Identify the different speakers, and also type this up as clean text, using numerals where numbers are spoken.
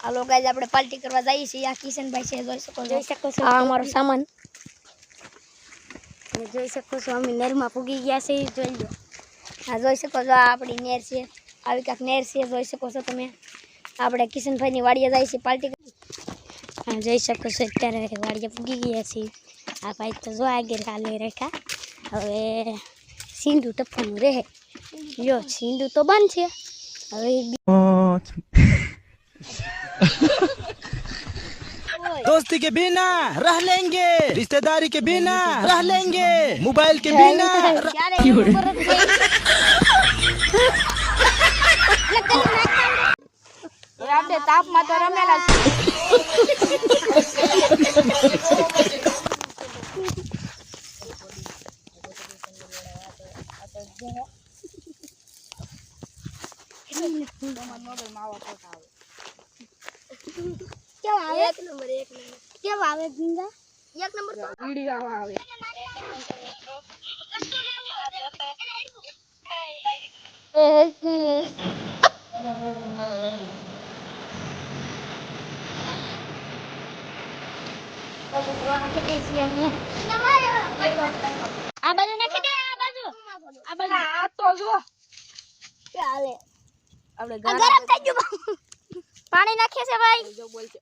Speaker 1: હાલો guys આપણે party કરવા જઈએ છીએ આ કિશનભાઈ છે જોઈ શકો છો આ અમારો સામાન જોઈ શકો છો અમે નેરમાં પૂગી ગયા છે જોઈ લો આ જોઈ શકો છો આ આપણી નેર છે આવી કાક નેર છે જોઈ શકો છો તમે આપણે કિશનભાઈની વાડીએ જઈએ છીએ પાર્ટી હા જોઈ શકો છો અત્યારે વાડીએ પૂગી ગયા છીએ આ ભાઈ તો જો આગળ હાલે રેખા હવે સિંધુ ટપવાનું રહે જો સિંધુ તો બંધ છે હવે
Speaker 2: दोस्ती के बिना रह लेंगे, रिश्तेदारी के बिना रह लेंगे, मोबाइल के बिना
Speaker 1: આપણે તાપમાં તો રમેલા કેવા આવે એક નંબર કેવા આવે ગંગા એક નંબર તો વિડિયો આવે આ બાજુ નાખી દે આ બાજુ આ તો જો ચાલે આપણે ગરમ થઈ ગયું પાણી નાખીએ છે ભાઈ જો બોલ છે